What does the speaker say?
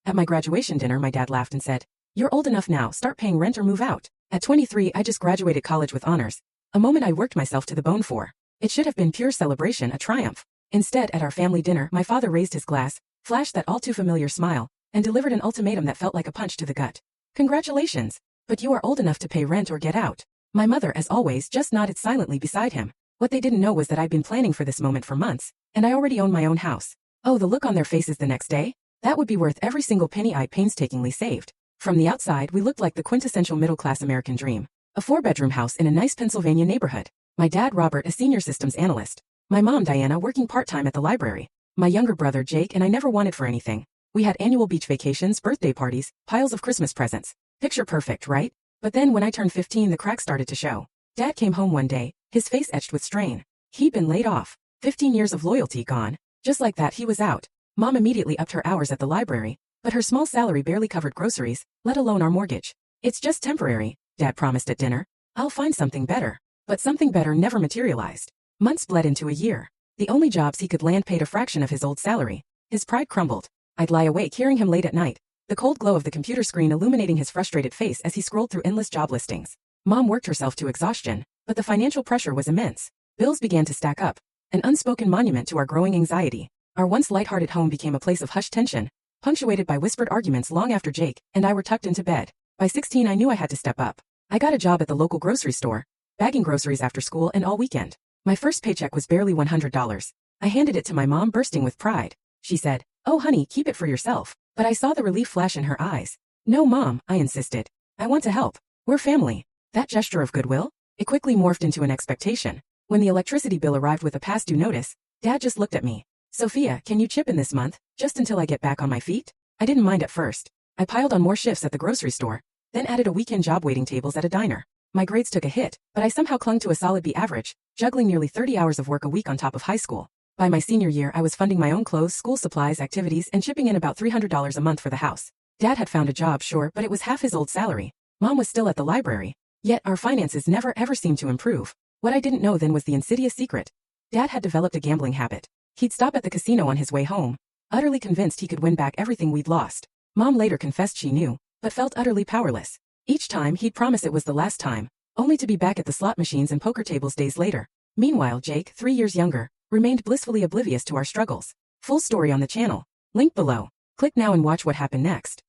At my graduation dinner, my dad laughed and said, "You're old enough now, start paying rent or move out." At 23, I just graduated college with honors. A moment I worked myself to the bone for. It should have been pure celebration, a triumph. Instead, at our family dinner, my father raised his glass, flashed that all too familiar smile, and delivered an ultimatum that felt like a punch to the gut. "Congratulations, but you are old enough to pay rent or get out." My mother, as always, just nodded silently beside him. What they didn't know was that I'd been planning for this moment for months, and I already owned my own house. Oh, the look on their faces the next day? That would be worth every single penny I painstakingly saved. From the outside, we looked like the quintessential middle-class American dream. A 4-bedroom house in a nice Pennsylvania neighborhood. My dad, Robert, a senior systems analyst. My mom, Diana, working part-time at the library. My younger brother, Jake, and I never wanted for anything. We had annual beach vacations, birthday parties, piles of Christmas presents. Picture perfect, right? But then when I turned 15, the cracks started to show. Dad came home one day, his face etched with strain. He'd been laid off. 15 years of loyalty gone. Just like that, he was out. Mom immediately upped her hours at the library, but her small salary barely covered groceries, let alone our mortgage. "It's just temporary," Dad promised at dinner. "I'll find something better." But something better never materialized. Months bled into a year. The only jobs he could land paid a fraction of his old salary. His pride crumbled. I'd lie awake hearing him late at night, the cold glow of the computer screen illuminating his frustrated face as he scrolled through endless job listings. Mom worked herself to exhaustion, but the financial pressure was immense. Bills began to stack up, an unspoken monument to our growing anxiety. Our once lighthearted home became a place of hushed tension, punctuated by whispered arguments long after Jake and I were tucked into bed. By 16, I knew I had to step up. I got a job at the local grocery store, bagging groceries after school and all weekend. My first paycheck was barely $100. I handed it to my mom, bursting with pride. She said, "Oh honey, keep it for yourself." But I saw the relief flash in her eyes. "No, Mom," I insisted. "I want to help. We're family." That gesture of goodwill? It quickly morphed into an expectation. When the electricity bill arrived with a past due notice, Dad just looked at me. "Sophia, can you chip in this month, just until I get back on my feet?" I didn't mind at first. I piled on more shifts at the grocery store, then added a weekend job waiting tables at a diner. My grades took a hit, but I somehow clung to a solid B average, juggling nearly 30 hours of work a week on top of high school. By my senior year, I was funding my own clothes, school supplies, activities, and chipping in about $300 a month for the house. Dad had found a job, sure, but it was half his old salary. Mom was still at the library. Yet our finances never ever seemed to improve. What I didn't know then was the insidious secret. Dad had developed a gambling habit. He'd stop at the casino on his way home, utterly convinced he could win back everything we'd lost. Mom later confessed she knew, but felt utterly powerless. Each time, he'd promise it was the last time, only to be back at the slot machines and poker tables days later. Meanwhile, Jake, 3 years younger, remained blissfully oblivious to our struggles. Full story on the channel. Link below. Click now and watch what happened next.